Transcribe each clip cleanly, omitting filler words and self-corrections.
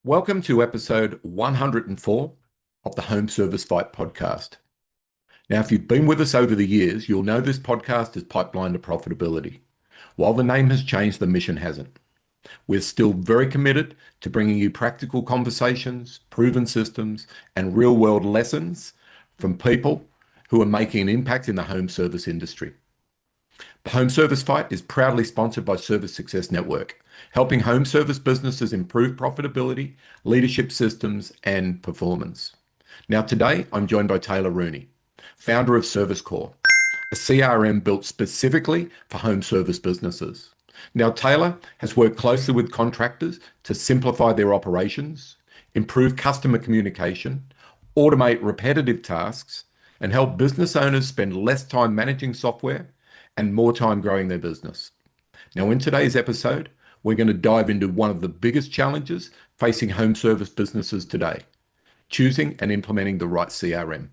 Welcome to episode 104 of the Home Service Fight podcast. Now, if you've been with us over the years, you'll know this podcast is pipeline to profitability. While the name has changed, the mission hasn't. We're still very committed to bringing you practical conversations, proven systems, and real-world lessons from people who are making an impact in the home service industry. The Home Service Fight is proudly sponsored by Service Success Network, helping home service businesses improve profitability, leadership systems, and performance. Now, today, I'm joined by Taylor Rooney, founder of Service Core, a CRM built specifically for home service businesses. Now, Taylor has worked closely with contractors to simplify their operations, improve customer communication, automate repetitive tasks, and help business owners spend less time managing software and more time growing their business. Now, in today's episode, we're going to dive into one of the biggest challenges facing home service businesses today, choosing and implementing the right CRM.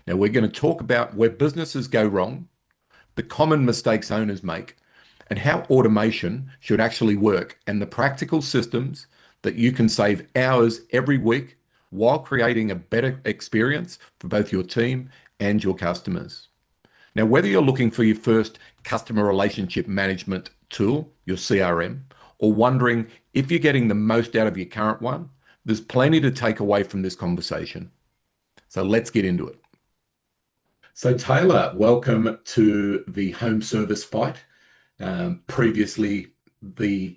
Now, we're going to talk about where businesses go wrong, the common mistakes owners make, and how automation should actually work, and the practical systems that you can save hours every week while creating a better experience for both your team and your customers. Now, whether you're looking for your first customer relationship management tool, your CRM, or wondering if you're getting the most out of your current one, there's plenty to take away from this conversation. So let's get into it. So Taylor, welcome to the Home Service Fight, previously the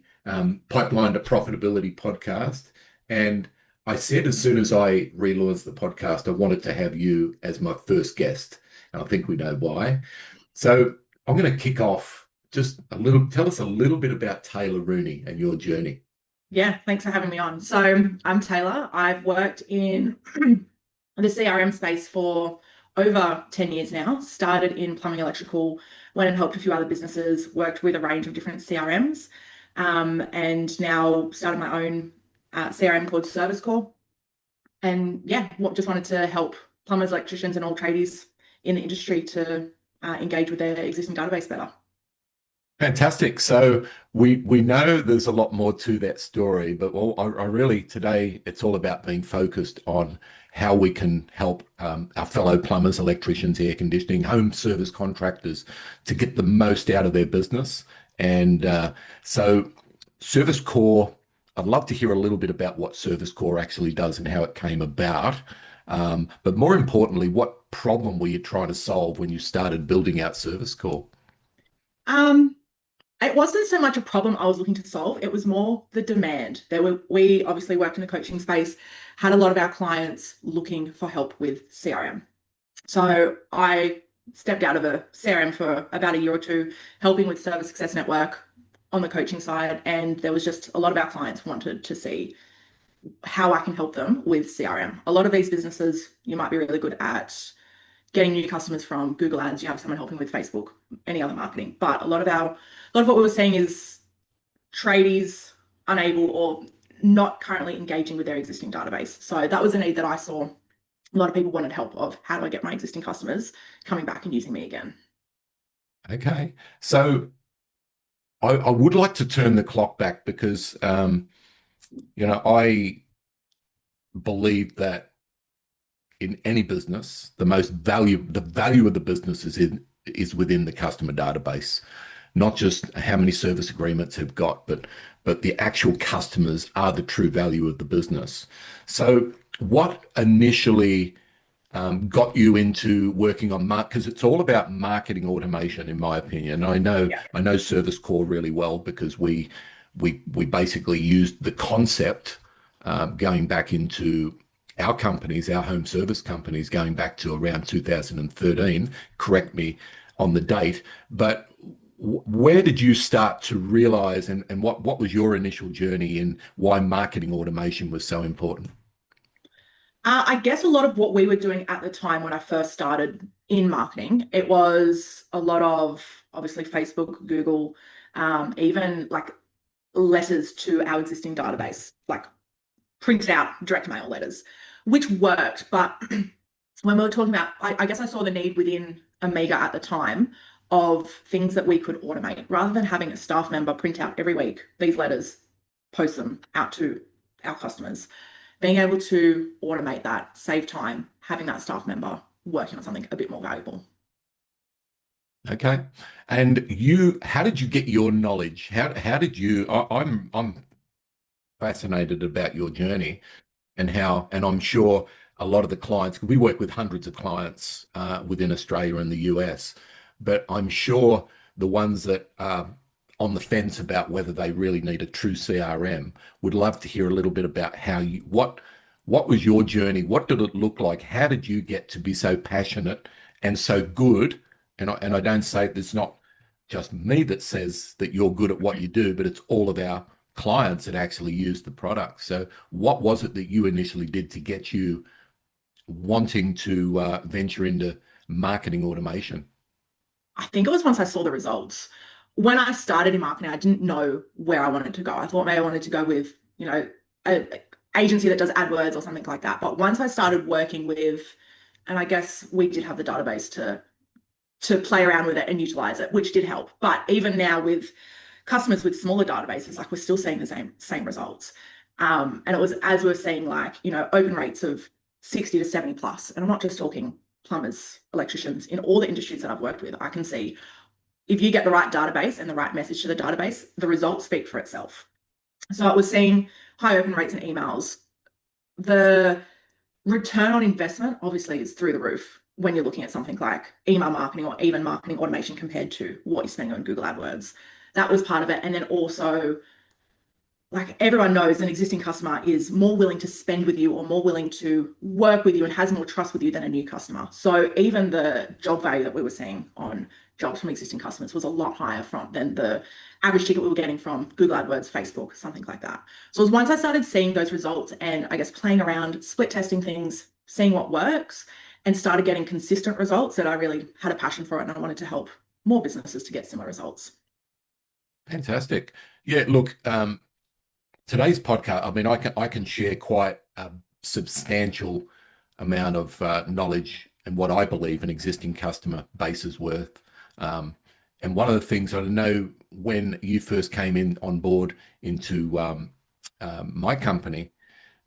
Pipeline to Profitability podcast. And I said as soon as I relaunched the podcast, I wanted to have you as my first guest. And I think we know why. So I'm going to kick off just a little, tell us a little bit about Taylor Rooney and your journey. Yeah, thanks for having me on. So I'm Taylor. I've worked in the CRM space for over 10 years now. Started in plumbing electrical, went and helped a few other businesses, worked with a range of different CRMs, and now started my own CRM called Service Core. And yeah, just wanted to help plumbers, electricians, and all tradies in the industry to engage with their existing database better. Fantastic. So we know there's a lot more to that story, but I really today it's all about being focused on how we can help our fellow plumbers, electricians, air conditioning, home service contractors to get the most out of their business. And so Service Core, I'd love to hear a little bit about what Service Core actually does and how it came about. But more importantly, what problem were you trying to solve when you started building out Service Core? It wasn't so much a problem I was looking to solve. It was more the demand. We obviously worked in the coaching space, had a lot of our clients looking for help with CRM. So I stepped out of a CRM for about a year or two, helping with Service Success Network on the coaching side. And there was just a lot of our clients wanted to see how I can help them with CRM. A lot of these businesses, you might be really good at getting new customers from Google Ads. You have someone helping with Facebook, any other marketing. But a lot of what we were seeing is tradies unable or not currently engaging with their existing database. So that was a need that I saw. A lot of people wanted help of how do I get my existing customers coming back and using me again. Okay. So I would like to turn the clock back because, I believe that in any business, the value of the business is within the customer database, not just how many service agreements have got, but the actual customers are the true value of the business. So what initially got you into working on because it's all about marketing automation, in my opinion. I know Service Core really well because we basically used the concept going back into our companies, our home service companies, going back to around 2013. Correct me on the date, but where did you start to realize, and what was your initial journey in why marketing automation was so important? I guess a lot of what we were doing at the time when I first started in marketing, it was a lot of obviously Facebook, Google, even like letters to our existing database, like printed out direct mail letters, which worked. But when we were talking about, I guess I saw the need within Amiga at the time of things that we could automate rather than having a staff member print out every week these letters, post them out to our customers. Being able to automate that, save time, having that staff member working on something a bit more valuable. Okay. And you, how did you get your knowledge? How did you, I'm fascinated about your journey and how, and I'm sure a lot of the clients, we work with hundreds of clients within Australia and the US, but I'm sure the ones that are on the fence about whether they really need a true CRM would love to hear a little bit about how you, what was your journey? What did it look like? How did you get to be so passionate and so good? And I don't say it's not just me that says that you're good at what you do, but it's all of our clients that actually use the product. So what was it that you initially did to get you wanting to venture into marketing automation? I think it was once I saw the results. When I started in marketing, I didn't know where I wanted to go. I thought maybe I wanted to go with, a agency that does AdWords or something like that. But once I started working with, and I guess we did have the database to play around with it and utilize it, which did help. But even now with customers with smaller databases, like we're still seeing the same results. And it was as we're seeing like, open rates of 60 to 70 plus. And I'm not just talking plumbers, electricians, in all the industries that I've worked with, I can see if you get the right database and the right message to the database, the results speak for itself. So it was seeing high open rates and emails. The return on investment obviously is through the roof when you're looking at something like email marketing or even marketing automation compared to what you're spending on Google AdWords. That was part of it. And then also, like everyone knows, an existing customer is more willing to spend with you or more willing to work with you and has more trust with you than a new customer. So even the job value that we were seeing on jobs from existing customers was a lot higher than the average ticket we were getting from Google AdWords, Facebook, something like that. So it was once I started seeing those results and I guess playing around, split testing things, seeing what works, and started getting consistent results that I really had a passion for it and I wanted to help more businesses to get similar results. Fantastic. Yeah, look, today's podcast, I mean, I can share quite a substantial amount of knowledge and what I believe an existing customer base is worth. And one of the things I know when you first came in on board into my company,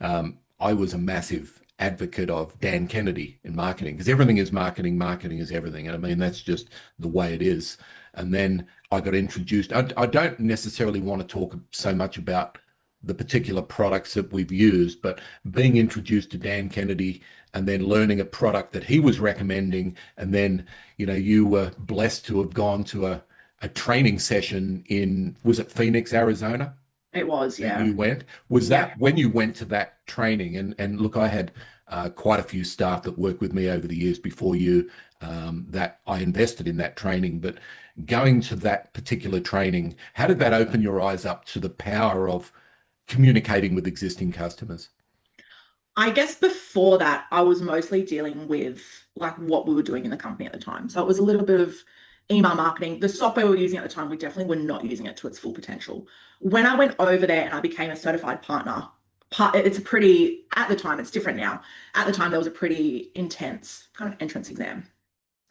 I was a massive advocate of Dan Kennedy in marketing because everything is marketing, marketing is everything. And I mean, that's just the way it is. And then I got introduced. I don't necessarily want to talk so much about the particular products that we've used, but being introduced to Dan Kennedy and then learning a product that he was recommending. And then, you were blessed to have gone to a training session in, was it Phoenix, Arizona? It was, That yeah. you went. Was Yeah. that when you went to that training? And look, I had quite a few staff that worked with me over the years before you that I invested in that training. But going to that particular training, how did that open your eyes up to the power of communicating with existing customers? I guess before that, I was mostly dealing with like what we were doing in the company at the time. So it was a little bit of email marketing. The software we were using at the time, we definitely were not using it to its full potential. When I went over there and I became a certified partner, it's a pretty, at the time, it's different now. At the time, there was a pretty intense kind of entrance exam.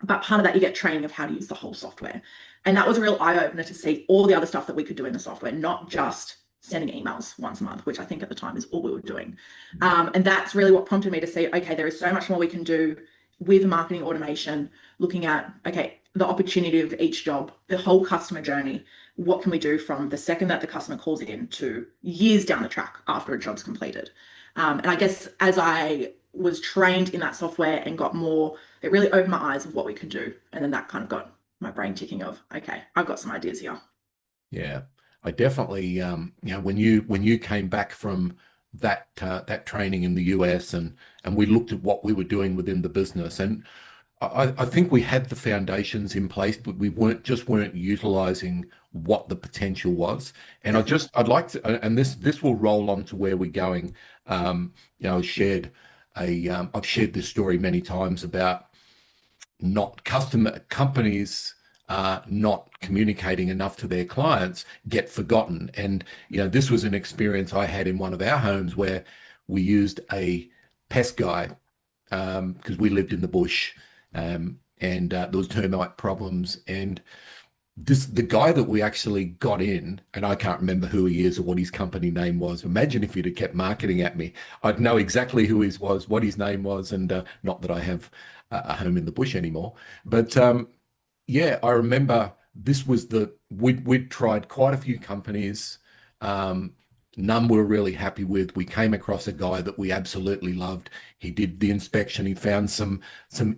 But part of that, you get training of how to use the whole software. And that was a real eye opener to see all the other stuff that we could do in the software, not just sending emails once a month, which I think at the time is all we were doing. And that's really what prompted me to see, okay, there is so much more we can do with marketing automation, looking at, okay, the opportunity of each job, the whole customer journey. What can we do from the second that the customer calls in to years down the track after a job's completed? And I guess as I was trained in that software and got more, it really opened my eyes of what we could do. And then that kind of got my brain ticking of, okay, I've got some ideas here. Yeah, I definitely, when you came back from that training in the US and we looked at what we were doing within the business, and I think we had the foundations in place, but we weren't utilizing what the potential was. And Definitely. I'd like to, and this will roll on to where we're going. I've shared this story many times about not customer companies not communicating enough to their clients get forgotten. And this was an experience I had in one of our homes where we used a pest guy because we lived in the bush, and there was termite problems, and the guy that we actually got in, and I can't remember who he is or what his company name was. Imagine if he'd have kept marketing at me. I'd know exactly who he was, what his name was, and not that I have a home in the bush anymore. But yeah, I remember this was we'd tried quite a few companies. Um, None we were really happy with. We came across a guy that we absolutely loved. He did the inspection. He found some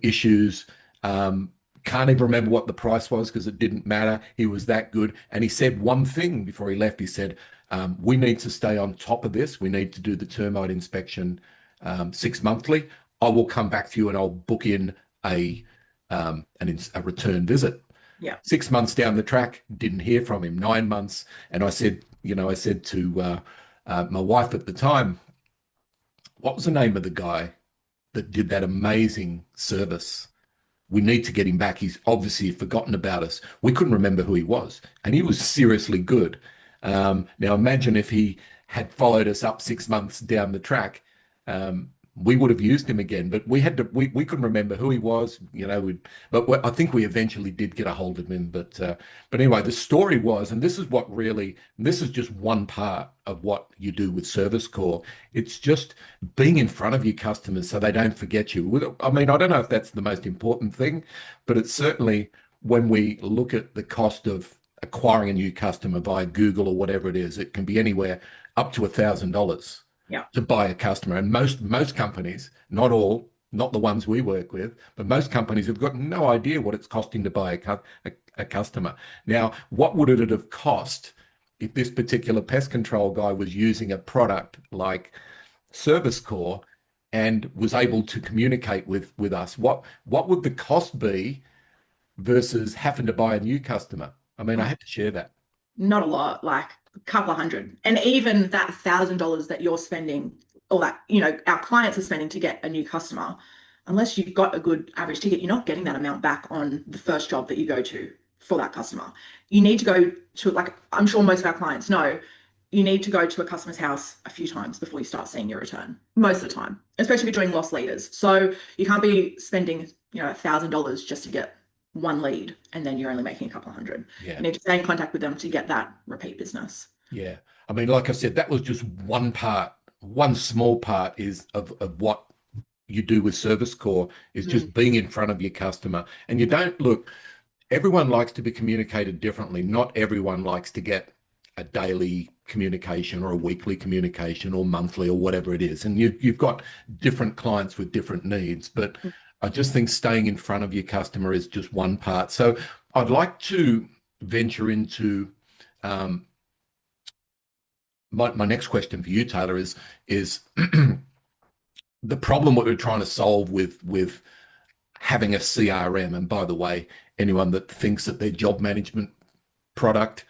issues. Um, can't even remember what the price was because it didn't matter. He was that good. And he said one thing before he left. He said, "We need to stay on top of this. We need to do the termite inspection 6 monthly. I will come back to you and I'll book in a a return visit." Yeah. 6 months down the track, didn't hear from him. 9 months, and I said to my wife at the time, "What was the name of the guy that did that amazing service? We need to get him back. He's obviously forgotten about us." We couldn't remember who he was, and he was seriously good. Now imagine if he had followed us up 6 months down the track. We would have used him again, but we couldn't remember who he was, I think we eventually did get a hold of him. But anyway, the story was, and this is just one part of what you do with Service Core. It's just being in front of your customers so they don't forget you. I mean, I don't know if that's the most important thing, but it's certainly when we look at the cost of acquiring a new customer via Google or whatever it is, it can be anywhere up to $1,000 Yeah. to buy a customer. And most companies, not all, not the ones we work with, but most companies have got no idea what it's costing to buy a customer. Now, what would it have cost if this particular pest control guy was using a product like Service Core and was able to communicate with us? What would the cost be versus having to buy a new customer? I mean, I had to share that. Not a lot, like a couple of hundred. And even that $1,000 that you're spending, or that, our clients are spending to get a new customer, unless you've got a good average ticket, you're not getting that amount back on the first job that you go to for that customer. You need to go to, like, I'm sure most of our clients know, you need to go to a customer's house a few times before you start seeing your return, most of the time, especially if you're doing lost leaders. So you can't be spending, $1,000 just to get one lead and then you're only making a couple of hundred. Yeah. You need to stay in contact with them to get that repeat business. Yeah. I mean, like I said, that was just one part, one small part is of what you do with Service Core is Mm. just being in front of your customer. And you don't look, everyone likes to be communicated differently. Not everyone likes to get a daily communication or a weekly communication or monthly or whatever it is. And you've got different clients with different needs. But I just think staying in front of your customer is just one part. So I'd like to venture into um, my next question for you, Taylor, is the problem what we're trying to solve with having a CRM. And by the way, anyone that thinks that their job management product,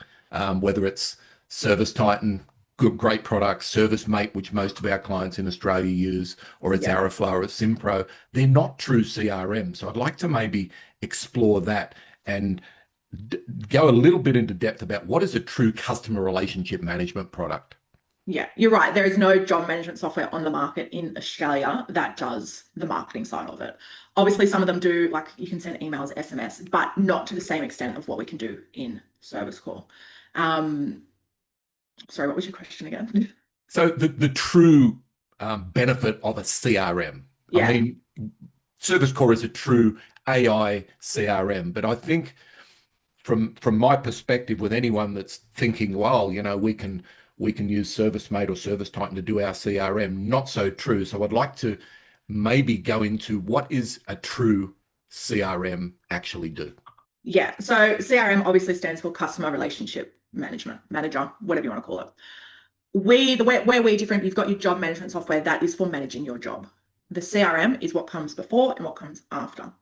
whether it's Service Titan, good, great product, Service Mate, which most of our clients in Australia use, or it's Yeah. Araflow or it's Simpro, they're not true CRM. So I'd like to maybe explore that and go a little bit into depth about what is a true customer relationship management product. Yeah, you're right. There is no job management software on the market in Australia that does the marketing side of it. Obviously, some of them do, like you can send emails, SMS, but not to the same extent of what we can do in Service Core. Um, sorry, what was your question again? So the true benefit of a CRM. I Yeah, mean, Service Core is a true AI CRM, but I think from my perspective, with anyone that's thinking, well, we can use ServiceMate or Service Titan to do our CRM, not so true. So I'd like to maybe go into what is a true CRM actually do. yeah. So CRM obviously stands for Customer Relationship Management, Manager, whatever you want to call it. Where we're different, you've got your job management software that is for managing your job. The CRM is what comes before and what comes after.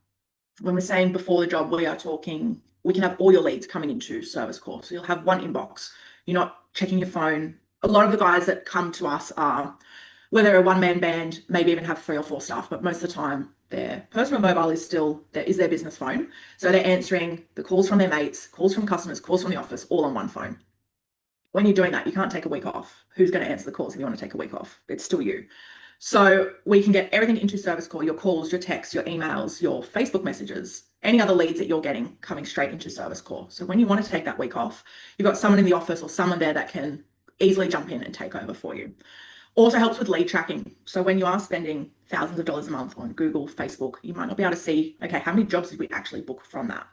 When we're saying before the job, we are talking, we can have all your leads coming into Service Core. So you'll have one inbox. You're not checking your phone. A lot of the guys that come to us are, whether they're a one-man band, maybe even have 3 or 4 staff, but most of the time their personal mobile is still their business phone. So they're answering the calls from their mates, calls from customers, calls from the office, all on one phone. When you're doing that, you can't take a week off. Who's going to answer the calls if you want to take a week off? It's still you. So we can get everything into Service Core, your calls, your texts, your emails, your Facebook messages, any other leads that you're getting coming straight into Service Core. So when you want to take that week off, you've got someone in the office or someone there that can easily jump in and take over for you. Also helps with lead tracking. So when you are spending thousands of dollars a month on Google, Facebook, you might not be able to see, okay, how many jobs did we actually book from that?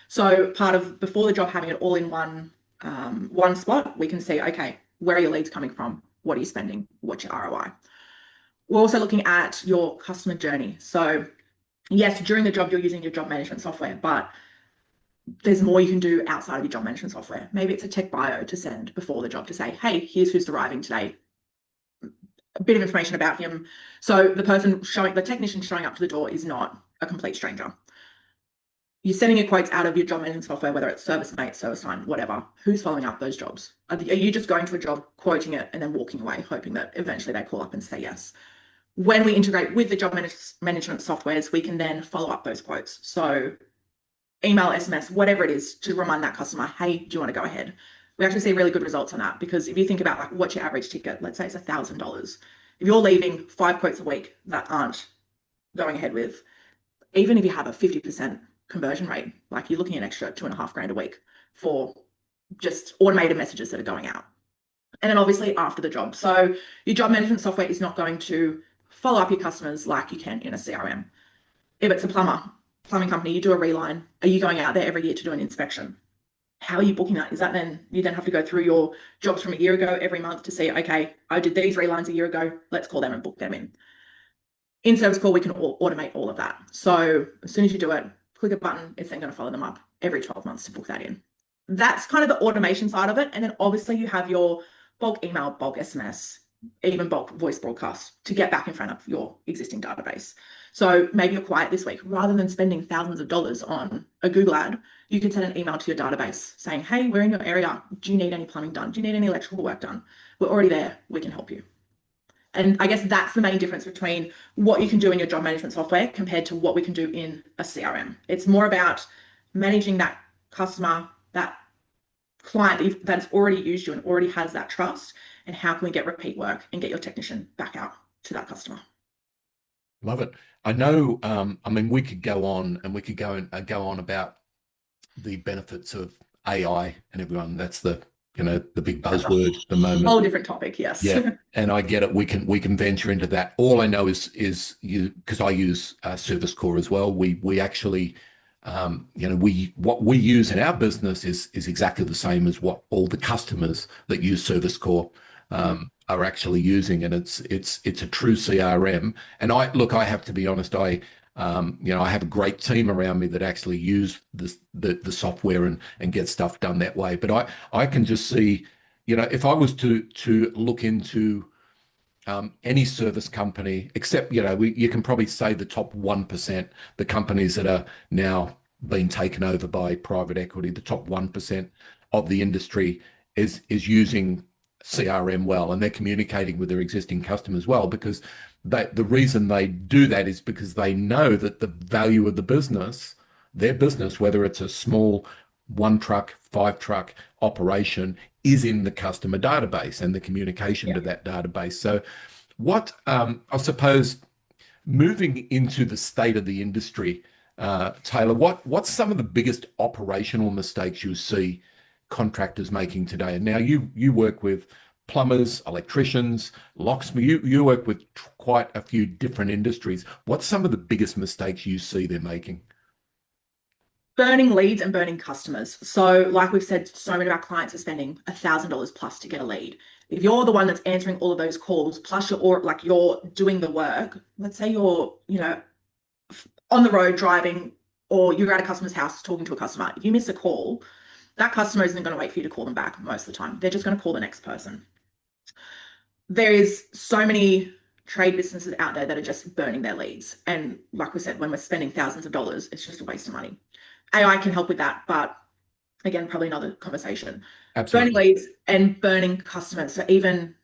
So part of before the job having it all in one spot, we can see, okay, where are your leads coming from? What are you spending? What's your ROI? We're also looking at your customer journey. So yes, during the job, you're using your job management software, but there's more you can do outside of your job management software. Maybe it's a tech bio to send before the job to say, hey, here's who's arriving today. A bit of information about him. So the technician showing up to the door is not a complete stranger. You're sending your quotes out of your job management software, whether it's ServiceMate, ServiceTime, whatever. Who's following up those jobs? Are you just going to a job, quoting it, and then walking away, hoping that eventually they call up and say yes? When we integrate with the job management softwares, we can then follow up those quotes. So email, SMS, whatever it is, to remind that customer, hey, do you want to go ahead? We actually see really good results on that, because if you think about like what's your average ticket, let's say it's $1,000. If you're leaving 5 quotes a week that aren't going ahead with, even if you have a 50% conversion rate, like you're looking at an extra $2,500 a week for just automated messages that are going out. And then obviously after the job. So your job management software is not going to follow up your customers like you can in a CRM. If it's a plumbing company, you do a reline. Are you going out there every year to do an inspection? How are you booking that? Is that then you then have to go through your jobs from a year ago every month to see, okay, I did these relines a year ago. Let's call them and book them in. In Service Core, we can automate all of that. So as soon as you do it, click a button, it's then going to follow them up every 12 months to book that in. That's kind of the automation side of it. And then obviously you have your bulk email, bulk SMS, even bulk voice broadcast to get back in front of your existing database. So maybe you're quiet this week. Rather than spending thousands of dollars on a Google ad, you can send an email to your database saying, hey, we're in your area. Do you need any plumbing done? Do you need any electrical work done? We're already there. We can help you. And I guess that's the main difference between what you can do in your job management software compared to what we can do in a CRM. It's more about managing that customer, that client that's already used you and already has that trust, and how can we get repeat work and get your technician back out to that customer. Love it. I know, I mean, we could go on and we could go on about the benefits of AI and everyone. That's the big buzzword at the moment. Whole different topic, yes. Yeah, and I get it. We can venture into that. All I know is you, because I use Service Core as well. We actually, what we use in our business is exactly the same as what all the customers that use Service Core are actually using, and it's a true CRM. And I have to be honest. I have a great team around me that actually use the software and get stuff done that way. But I can just see, if I was to look into any service company, except, you can probably say the top 1%, the companies that are now being taken over by private equity, the top 1% of the industry is using CRM well, and they're communicating with their existing customers well, because the reason they do that is because they know that the value of their business, whether it's a small 1-truck, 5-truck operation, is in the customer database and the communication to that database. So what, I suppose, moving into the state of the industry, Taylor, what's some of the biggest operational mistakes you see contractors making today? And now you work with plumbers, electricians, locksmiths. You work with quite a few different industries. What's some of the biggest mistakes you see they're making? Burning leads and burning customers. So like we've said, so many of our clients are spending $1,000 plus to get a lead. If you're the one that's answering all of those calls, plus you're doing the work, let's say you're, on the road driving, or you're at a customer's house talking to a customer, if you miss a call, that customer isn't going to wait for you to call them back most of the time. They're just going to call the next person. There is so many trade businesses out there that are just burning their leads. And like we said, when we're spending thousands of dollars, it's just a waste of money. AI can help with that, but again, probably another conversation. Absolutely. Burning leads and burning customers. So even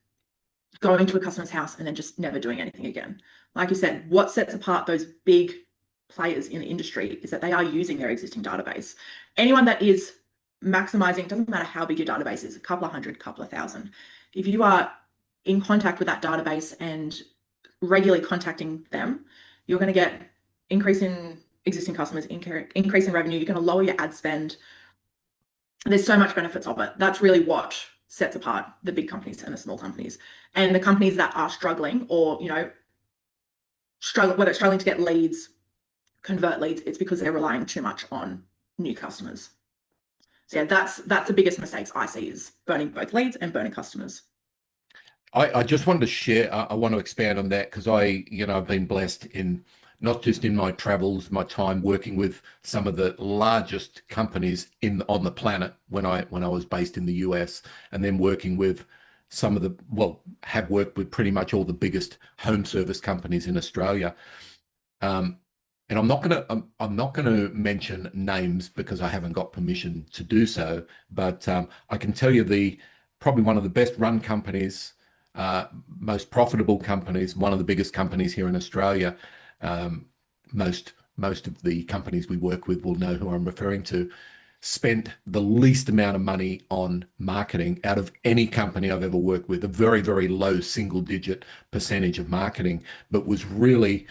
going to a customer's house and then just never doing anything again. Like you said, what sets apart those big players in the industry is that they are using their existing database. Anyone that is maximizing, it doesn't matter how big your database is, a couple of hundred, couple of thousand. If you are in contact with that database and regularly contacting them, you're going to get increase in existing customers, increase in revenue. You're going to lower your ad spend. There's so much benefits of it. That's really what sets apart the big companies and the small companies. And the companies that are struggling or, whether it's struggling to get leads, convert leads, it's because they're relying too much on new customers. So yeah, that's the biggest mistakes I see is burning both leads and burning customers. I just wanted to share, I want to expand on that because I've been blessed in not just in my travels, my time working with some of the largest companies on the planet when I was based in the US, and then working with some of have worked with pretty much all the biggest home service companies in Australia. Um, and I'm not gonna mention names because I haven't got permission to do so. But I can tell you the probably one of the best run companies, most profitable companies, one of the biggest companies here in Australia. Um, most of the companies we work with will know who I'm referring to. Spent the least amount of money on marketing out of any company I've ever worked with, a very, very low single digit percentage of marketing, but was really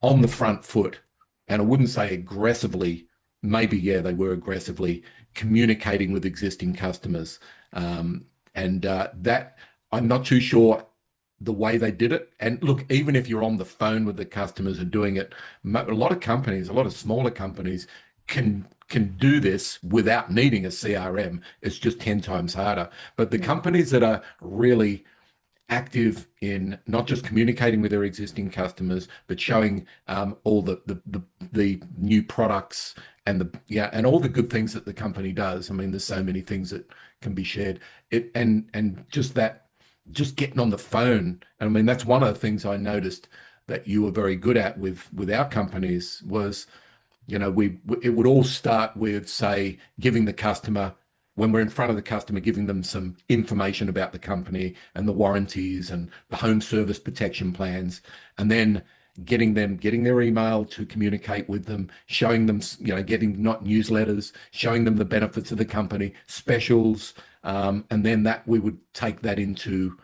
on the front foot, and I wouldn't say aggressively, maybe, yeah, they were aggressively communicating with existing customers. And that I'm not too sure the way they did it. And look, even if you're on the phone with the customers and doing it, a lot of companies, a lot of smaller companies can do this without needing a CRM. It's just 10 times harder. But the companies that are really active in not just communicating with their existing customers, but showing all the new products and and all the good things that the company does. I mean, there's so many things that can be shared. And just getting on the phone. I mean, that's one of the things I noticed that you were very good at with our companies was, we it would all start with, say, giving the customer, when we're in front of the customer, giving them some information about the company and the warranties and the home service protection plans, and then getting their email to communicate with them, showing them, getting not newsletters, showing them the benefits of the company, specials, and then that we would take that into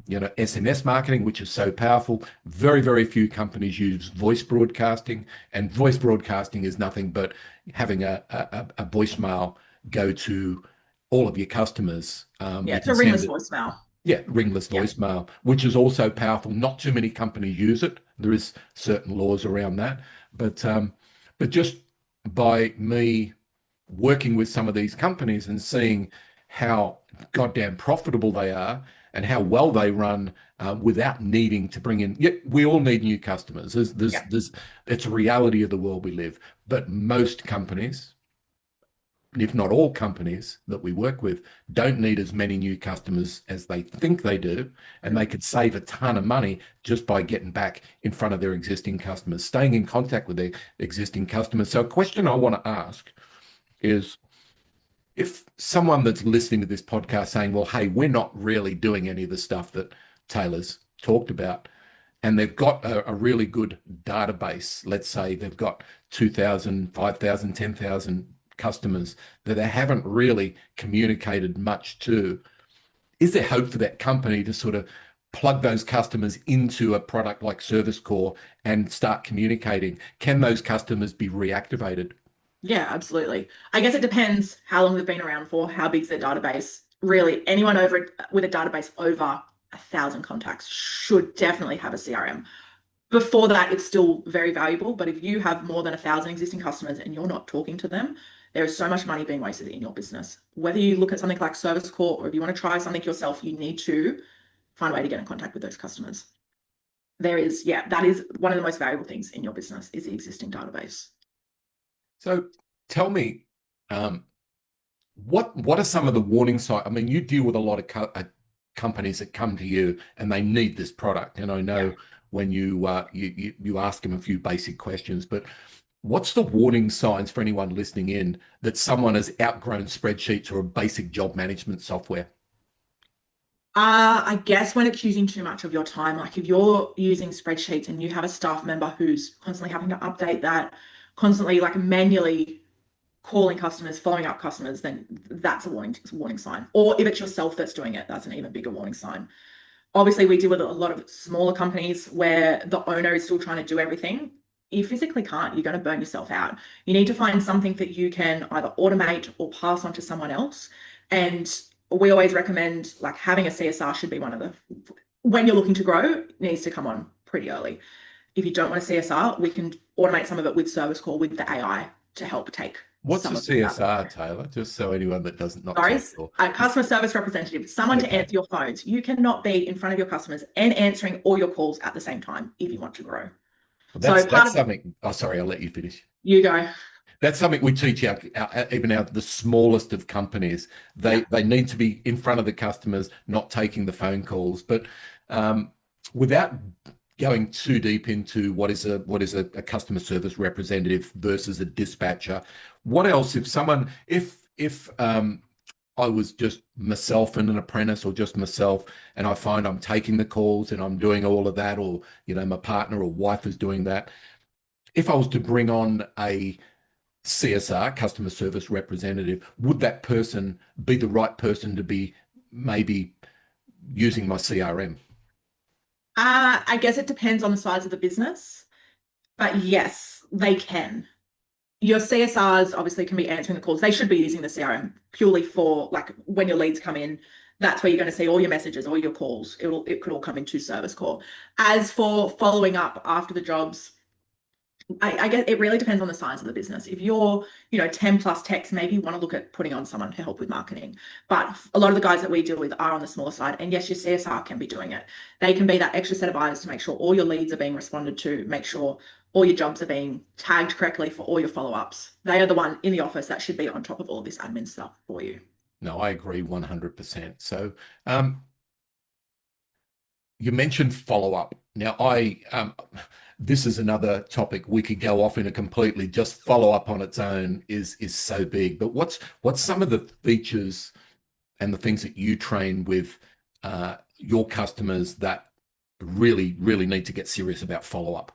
SMS marketing, which is so powerful. Very, very few companies use voice broadcasting, and voice broadcasting is nothing but having a voicemail go to all of your customers. Yeah, You it's can a send ringless it, voicemail. yeah, ringless Yeah. voicemail, which is also powerful. Not too many companies use it. There is certain laws around that, but just by me working with some of these companies and seeing how goddamn profitable they are and how well they run without needing to bring in. Yet we all need new customers. Yeah. It's a reality of the world we live. But most companies, if not all companies that we work with, don't need as many new customers as they think they do. And they could save a ton of money just by getting back in front of their existing customers, staying in contact with their existing customers. So a question I want to ask is, if someone that's listening to this podcast saying, well, hey, we're not really doing any of the stuff that Taylor's talked about, and they've got a really good database, let's say they've got 2,000, 5,000, 10,000 customers that they haven't really communicated much to, is there hope for that company to sort of plug those customers into a product like Service Core and start communicating? Can those customers be reactivated? Yeah, absolutely. I guess it depends how long they've been around for, how big's their database. Really, anyone over with a database over 1,000 contacts should definitely have a CRM. Before that, it's still very valuable, but if you have more than 1,000 existing customers and you're not talking to them, there is so much money being wasted in your business. Whether you look at something like Service Core or if you want to try something yourself, you need to find a way to get in contact with those customers. Yeah, that is one of the most valuable things in your business is the existing database. So tell me, um, what are some of the warning signs? I mean, you deal with a lot of companies that come to you and they need this product, and I Yeah. know when you ask them a few basic questions, but what's the warning signs for anyone listening in that someone has outgrown spreadsheets or a basic job management software? I guess when it's using too much of your time, like if you're using spreadsheets and you have a staff member who's constantly having to update that, constantly like manually calling customers, following up customers, then that's a warning sign. Or if it's yourself that's doing it, that's an even bigger warning sign. Obviously, we deal with a lot of smaller companies where the owner is still trying to do everything. You physically can't, you're going to burn yourself out. You need to find something that you can either automate or pass on to someone else. And we always recommend like having a CSR should be one of the, when you're looking to grow, it needs to come on pretty early. If you don't want a CSR, we can automate some of it with service call with the AI to help take What's a some of that. CSR, Taylor? Just so anyone that doesn't not Sorry, too sure. a customer service representative, someone to Okay. answer your phones. You cannot be in front of your customers and answering all your calls at the same time if you want to grow. Well, So part that's of something. Oh, sorry, I'll let you finish. you go, That's something we teach even our the smallest of companies. yeah. They need to be in front of the customers, not taking the phone calls. But without going too deep into what is a customer service representative versus a dispatcher, what else if someone if I was just myself and an apprentice or just myself, and I find I'm taking the calls and I'm doing all of that, or my partner or wife is doing that. If I was to bring on a CSR, customer service representative, would that person be the right person to be maybe using my CRM? I guess it depends on the size of the business, but yes, they can. Your CSRs obviously can be answering the calls. They should be using the CRM purely for like when your leads come in. That's where you're going to see all your messages, all your calls. It could all come into service call. As for following up after the jobs, I guess it really depends on the size of the business. If you're, 10 plus techs, maybe you want to look at putting on someone to help with marketing. But a lot of the guys that we deal with are on the smaller side. And yes, your CSR can be doing it. They can be that extra set of eyes to make sure all your leads are being responded to, make sure all your jobs are being tagged correctly for all your follow-ups. They are the one in the office that should be on top of all of this admin stuff for you. No, I agree 100%. So, um, you mentioned follow-up. Now, this is another topic we could go off in a completely just follow-up on its own is so big. But what's some of the features and the things that you train with your customers that really, really need to get serious about follow-up?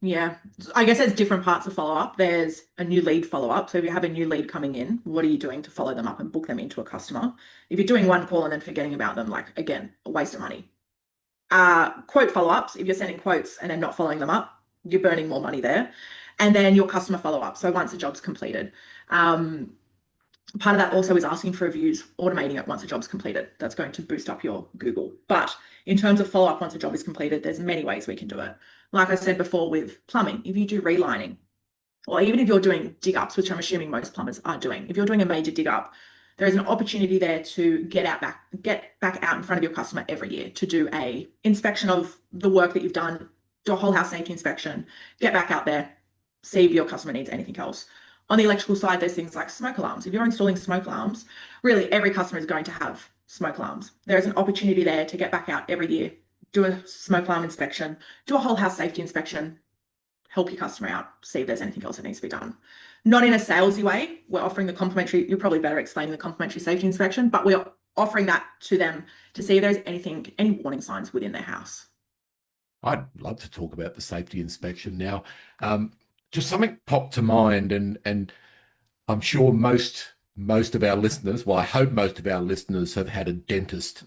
Yeah, I guess there's different parts of follow-up. There's a new lead follow-up. So if you have a new lead coming in, what are you doing to follow them up and book them into a customer? If you're doing one call and then forgetting about them, like again, a waste of money. Quote follow-ups, if you're sending quotes and then not following them up, you're burning more money there. And then your customer follow-up. So once the job's completed. Part of that also is asking for reviews, automating it once a job's completed. That's going to boost up your Google. But in terms of follow-up once a job is completed, there's many ways we can do it. Like I said before with plumbing, if you do relining, or even if you're doing dig ups, which I'm assuming most plumbers are doing, if you're doing a major dig up, there is an opportunity there to get back out in front of your customer every year to do a inspection of the work that you've done, do a whole house safety inspection, get back out there, see if your customer needs anything else. On the electrical side, there's things like smoke alarms. If you're installing smoke alarms, really every customer is going to have smoke alarms. There's an opportunity there to get back out every year, do a smoke alarm inspection, do a whole house safety inspection, help your customer out, see if there's anything else that needs to be done. Not in a salesy way. We're offering the complimentary, you're probably better explaining the complimentary safety inspection, but we're offering that to them to see if there's any warning signs within their house. I'd love to talk about the safety inspection now. Just something popped to mind, and I'm sure most of our listeners, well, I hope most of our listeners have had a dentist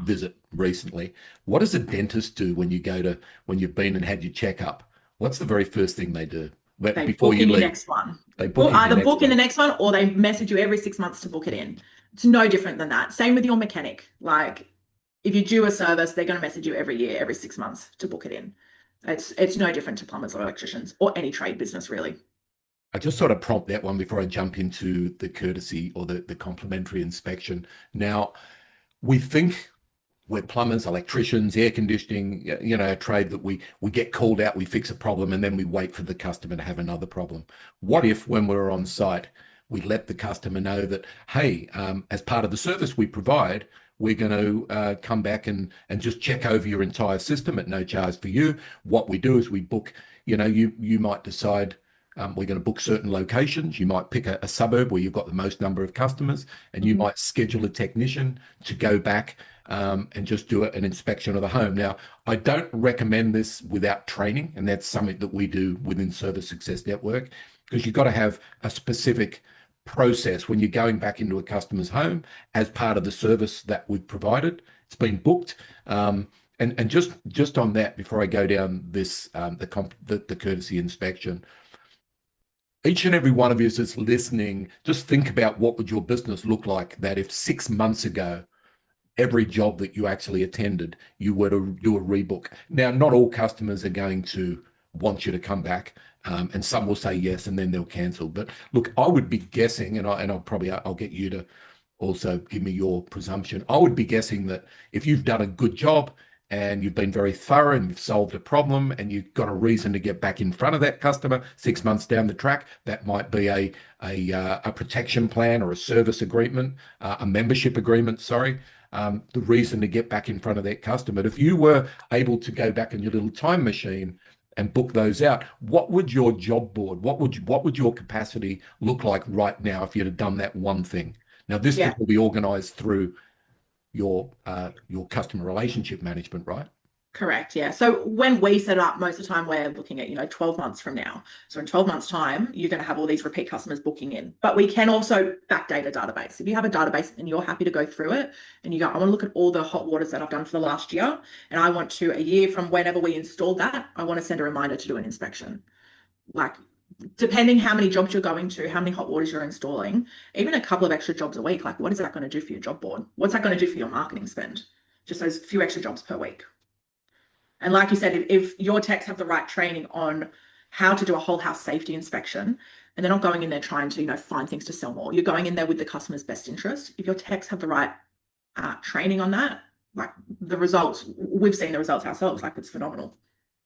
visit recently. What does a dentist do when you've been and had your checkup? What's the very first thing they do They before book you in your leave? next one. They book Or in your either next book in the one. next one or they message you every 6 months to book it in. It's no different than that. Same with your mechanic. Like if you do a service, they're going to message you every year, every 6 months to book it in. It's no different to plumbers or electricians or any trade business really. I just sort of prompt that one before I jump into the courtesy or the complimentary inspection. Now, we think we're plumbers, electricians, air conditioning, a trade that we get called out, we fix a problem, and then we wait for the customer to have another problem. What Yeah. if, when we're on site, we let the customer know that, hey, as part of the service we provide, we're going to come back and just check over your entire system at no charge for you. What we do is we book, you might decide we're going to book certain locations. You might pick a suburb where you've got the most number of customers, and you Mhm. might schedule a technician to go back and just do an inspection of the home. Now, I don't recommend this without training, and that's something that we do within Service Success Network, because you've got to have a specific process when you're going back into a customer's home as part of the service that we've provided. it's been booked. And just on that, before I go down this the courtesy inspection, each and every one of you that's listening, just think about what would your business look like that if 6 months ago every job that you actually attended, you were to do a rebook. Now, not all customers are going to want you to come back, and some will say yes, and then they'll cancel. But look, I would be guessing, and I'll get you to also give me your presumption. I would be guessing that if you've done a good job and you've been very thorough and you've solved a problem and you've got a reason to get back in front of that customer 6 months down the track, that might be a protection plan or a service agreement, a membership agreement, sorry. The reason to get back in front of that customer. If you were able to go back in your little time machine and book those out, what would your job board, what would your capacity look like right now if you'd have done that one thing? Now, this Yeah. will be organized through your customer relationship management, right? Correct. Yeah. So when we set it up, most of the time we're looking at, 12 months from now. So in 12 months' time, you're going to have all these repeat customers booking in. But we can also backdate a database. If you have a database and you're happy to go through it and you go, I want to look at all the hot waters that I've done for the last year, and I want to, a year from whenever we installed that, I want to send a reminder to do an inspection. Like, depending how many jobs you're going to, how many hot waters you're installing, even a couple of extra jobs a week, like what is that going to do for your job board? What's that going to do for your marketing spend? Just those few extra jobs per week. And like you said, if your techs have the right training on how to do a whole house safety inspection, and they're not going in there trying to, find things to sell more, you're going in there with the customer's best interest. If your techs have the right training on that, like the results, we've seen the results ourselves, like it's phenomenal.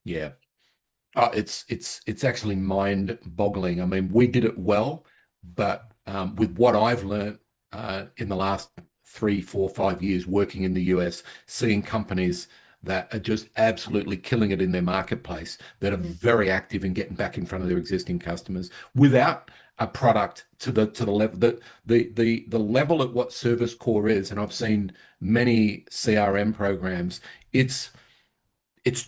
Yeah. It's actually mind-boggling. I mean, we did it well, but with what I've learned in the last 3, 4, 5 years working in the US, seeing companies that are just absolutely killing it in their marketplace, that are very active in getting back in front of their existing customers without a product to the level that the level at what Service Core is, and I've seen many CRM programs, it's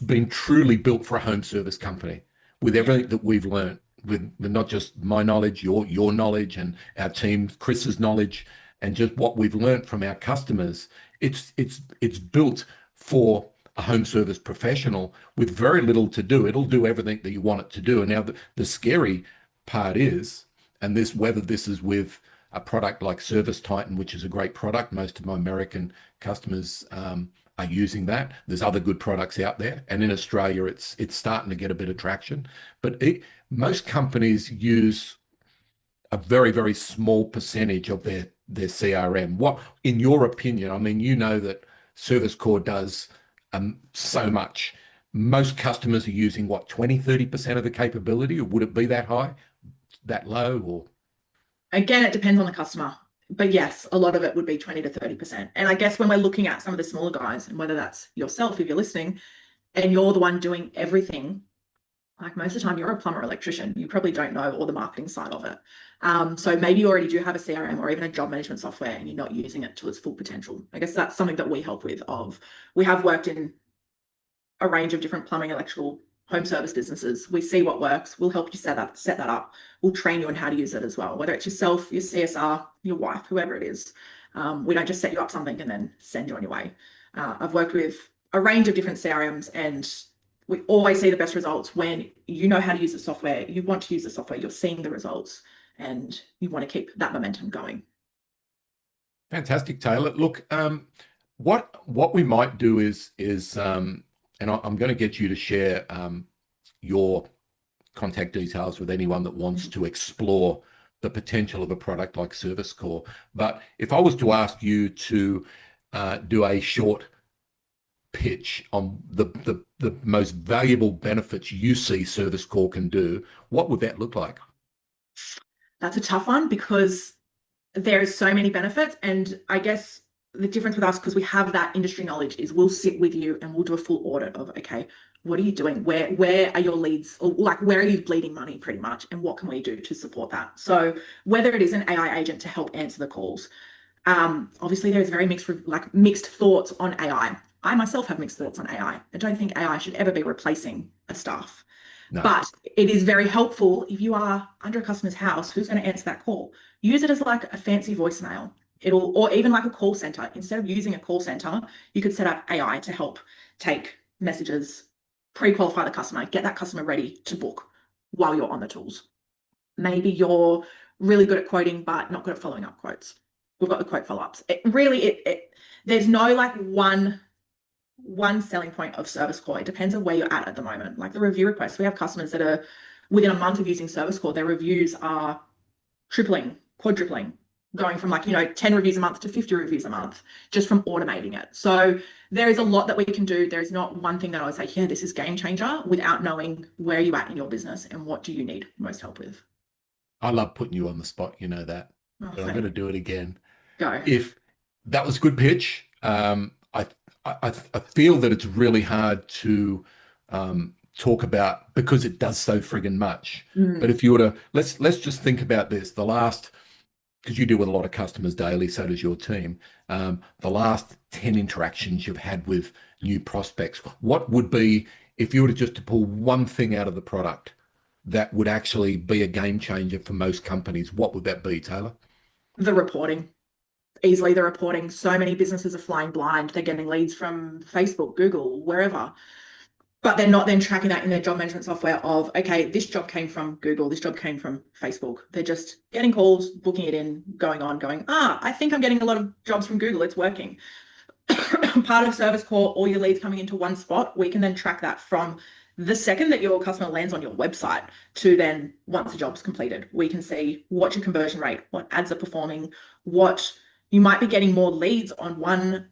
been truly built for a home service company with everything that we've learned, with not just my knowledge, your knowledge, and our team, Chris's knowledge, and just what we've learned from our customers. It's built for a home service professional with very little to do. It'll do everything that you want it to do. And now the scary part is, and this whether this is with a product like Service Titan, which is a great product, most of my American customers are using that. There's other good products out there, and in Australia, it's starting to get a bit of traction. But most companies use a very, very small percentage of their CRM. What, in your opinion, I mean, you know that Service Core does so much. Most customers are using what, 20, 30% of the capability, or would it be that high, that low, or? Again, it depends on the customer. But yes, a lot of it would be 20 to 30%. And I guess when we're looking at some of the smaller guys, and whether that's yourself, if you're listening, and you're the one doing everything, like most of the time you're a plumber or electrician, you probably don't know all the marketing side of it. So maybe you already do have a CRM or even a job management software and you're not using it to its full potential. I guess that's something that we help with. We have worked in a range of different plumbing, electrical, home service businesses. We see what works. We'll help you set that up. We'll train you on how to use it as well, whether it's yourself, your CSR, your wife, whoever it is. We don't just set you up something and then send you on your way. I've worked with a range of different CRMs, and we always see the best results when you know how to use the software, you want to use the software, you're seeing the results, and you want to keep that momentum going. Fantastic, Taylor. Look, what we might do is and I'm going to get you to share your contact details with anyone that wants to explore the potential of a product like Service Core. But if I was to ask you to do a short pitch on the most valuable benefits you see Service Core can do, what would that look like? That's a tough one because there is so many benefits. And I guess the difference with us, because we have that industry knowledge, is we'll sit with you and we'll do a full audit of, okay, what are you doing? Where are your leads? Or like, where are you bleeding money pretty much? And what can we do to support that? So whether it is an AI agent to help answer the calls, obviously there's very mixed thoughts on AI. I myself have mixed thoughts on AI. I don't think AI should ever be replacing a staff. No. But it is very helpful if you are under a customer's house, who's going to answer that call? Use it as like a fancy voicemail. or even like a call center. Instead of using a call center, you could set up AI to help take messages, pre-qualify the customer, get that customer ready to book while you're on the tools. Maybe you're really good at quoting, but not good at following up quotes. We've got the quote follow-ups. There's no like one selling point of Service Core. It depends on where you're at the moment. Like the review requests, we have customers that are within a month of using Service Core, their reviews are tripling, quadrupling, going from 10 reviews a month to 50 reviews a month just from automating it. So there is a lot that we can do. There is not one thing that I would say, yeah, this is game changer, without knowing where you're at in your business and what do you need most help with. I love putting you on the spot, you know that, Oh, but I'm going to do it again. go. If that was a good pitch, I feel that it's really hard to talk about because it does so friggin' much. But Mm. if you were to let's just think about this. The last, because you deal with a lot of customers daily, so does your team. The last 10 interactions you've had with new prospects, what would be, if you were to just to pull one thing out of the product that would actually be a game changer for most companies, what would that be, Taylor? The reporting. Easily the reporting. So many businesses are flying blind. They're getting leads from Facebook, Google, wherever. But they're not then tracking that in their job management software of, okay, this job came from Google, this job came from Facebook. They're just getting calls, booking it in, going on, going, I think I'm getting a lot of jobs from Google. It's working. Part of Service Core, all your leads coming into one spot, we can then track that from the second that your customer lands on your website to then once the job's completed. We can see what's your conversion rate, what ads are performing, what you might be getting more leads on one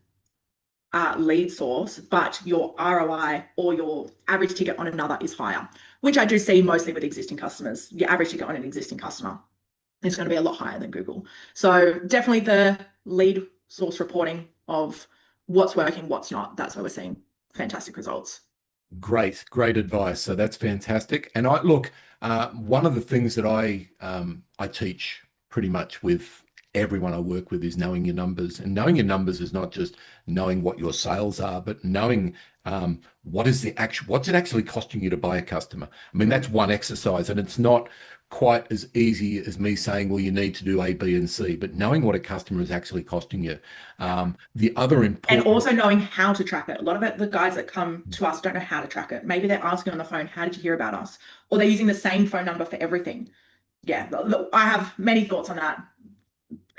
lead source, but your ROI or your average ticket on another is higher, which I do see mostly with existing customers. Your average ticket on an existing customer is going to be a lot higher than Google. So definitely the lead source reporting of what's working, what's not. That's where we're seeing fantastic results. Great advice. So that's fantastic. And I look, one of the things that I teach pretty much with everyone I work with is knowing your numbers. And knowing your numbers is not just knowing what your sales are, but knowing what's it actually costing you to buy a customer. I mean, that's one exercise, and it's not quite as easy as me saying, well, you need to do A, B, and C, but knowing what a customer is actually costing you. The other And important also knowing how to track it. A lot of it, the guys that come to us don't know how to track it. Maybe they're asking on the phone, how did you hear about us? Or they're using the same phone number for everything. Yeah, I have many thoughts on that.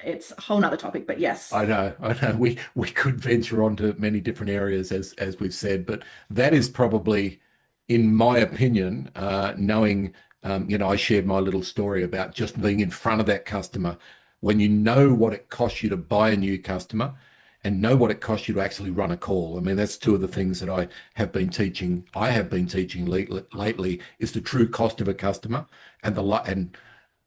It's a whole nother topic, but yes. I know. We could venture onto many different areas as we've said, but that is probably, in my opinion, knowing, I shared my little story about just being in front of that customer. When you know what it costs you to buy a new customer and know what it costs you to actually run a call. I mean, that's two of the things that I have been teaching. I have been teaching lately is the true cost of a customer and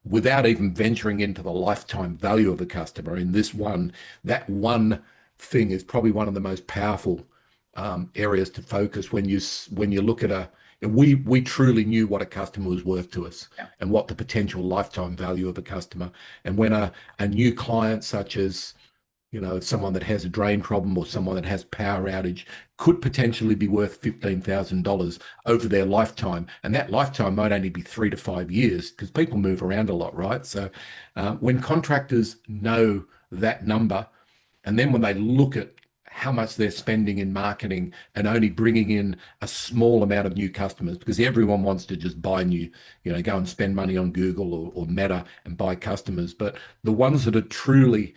without even venturing into the lifetime value of the customer. In this one, that one thing is probably one of the most powerful areas to focus when you look at we truly knew what a customer was worth to us Yeah. and what the potential lifetime value of a customer. And when a new client such as someone that has a drain problem or someone that has power outage could potentially be worth $15,000 over their lifetime. And that lifetime might only be 3 to 5 years because people move around a lot, right? So when contractors know that number, and then when they look at how much they're spending in marketing and only bringing in a small amount of new customers, because everyone wants to just buy new, go and spend money on Google or Meta and buy customers. But the ones that are truly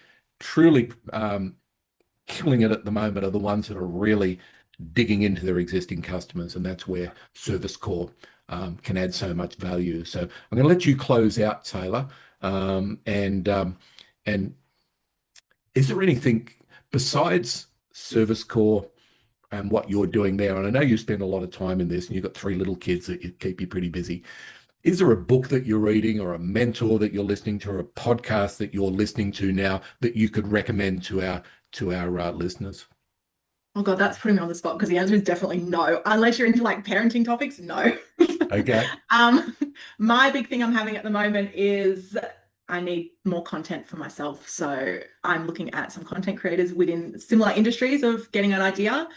killing it at the moment are the ones that are really digging into their existing customers, and that's where Service Core can add so much value. So I'm going to let you close out, Taylor. And is there anything besides Service Core and what you're doing there? And I know you spend a lot of time in this, and you've got 3 little kids that keep you pretty busy. Is there a book that you're reading or a mentor that you're listening to or a podcast that you're listening to now that you could recommend to our listeners? Oh God, that's putting me on the spot because the answer is definitely no. Unless you're into like parenting topics, no. Okay. Um, my big thing I'm having at the moment is I need more content for myself. So I'm looking at some content creators within similar industries of getting an idea.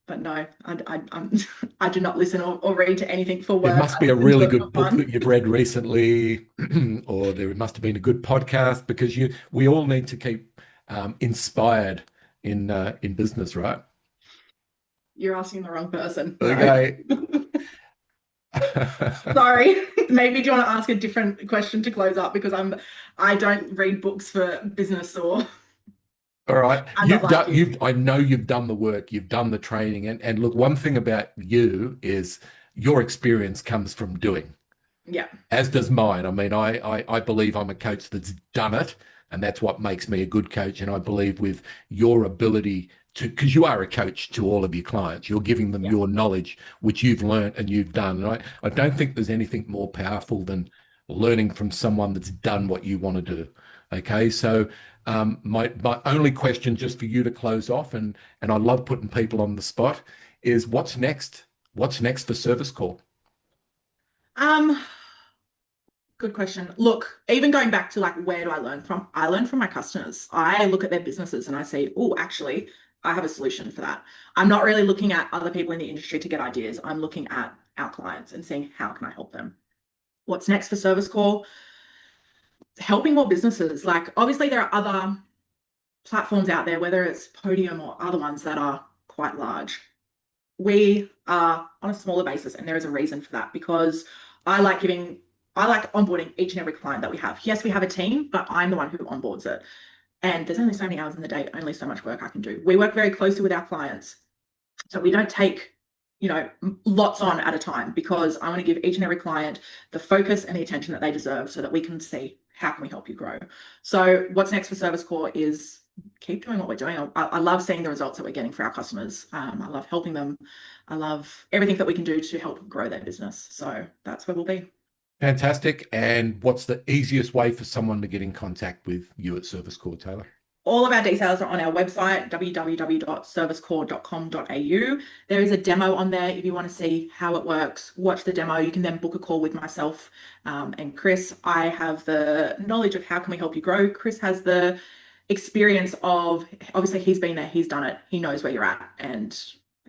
But no, I do not listen or read to anything for It work. must I be a listen to really it for good book that fun. you've read recently, or there must have been a good podcast because we all need to keep inspired in business, right? You're asking the wrong person. No. Okay. Sorry. Maybe do you want to ask a different question to close up because I don't read books for business or All right. I'm not like you. I know you've done the work, you've done the training. And look, one thing about you is your experience comes from doing, Yeah. as does mine. I mean, I believe I'm a coach that's done it, and that's what makes me a good coach. And I believe with your ability to, because you are a coach to all of your clients, you're giving them Yeah. your knowledge, which you've learned and you've done. And I don't think there's anything more powerful than learning from someone that's done what you want to do. Okay, so my only question, just for you to close off, and I love putting people on the spot, is what's next? What's next for Service Corp? Um, Good question. Look, even going back to like where do I learn from? I learn from my customers. I look at their businesses and I say, oh, actually, I have a solution for that. I'm not really looking at other people in the industry to get ideas. I'm looking at our clients and seeing how can I help them. What's next for Service Core? Helping more businesses. Like obviously there are other platforms out there, whether it's Podium or other ones that are quite large. We are on a smaller basis, and there is a reason for that because I like onboarding each and every client that we have. Yes, we have a team, but I'm the one who onboards it. And there's only so many hours in the day, only so much work I can do. We work very closely with our clients. So we don't take, lots on at a time because I want to give each and every client the focus and the attention that they deserve so that we can see how can we help you grow. So what's next for Service Core is keep doing what we're doing. I love seeing the results that we're getting for our customers. I love helping them. I love everything that we can do to help grow their business. So that's where we'll be. Fantastic. And what's the easiest way for someone to get in contact with you at Service Corp, Taylor? All of our details are on our website, www.servicecore.com.au. There is a demo on there if you want to see how it works. Watch the demo. You can then book a call with myself and Chris. I have the knowledge of how can we help you grow. Chris has the experience of, obviously he's been there, he's done it, he knows where you're at, and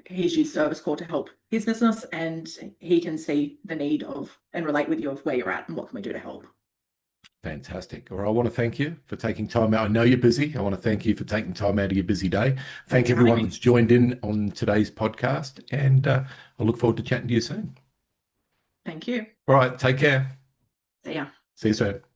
he's used Service Core to help his business, and he can see the need of and relate with you of where you're at and what can we do to help. Fantastic. Well, I want to thank you for taking time out. I know you're busy. I want to thank you for taking time out of your busy day. Thanks Thank for having everyone me. that's joined in on today's podcast, and I look forward to chatting to you soon. Thank you. All right, take care. See ya. See you soon.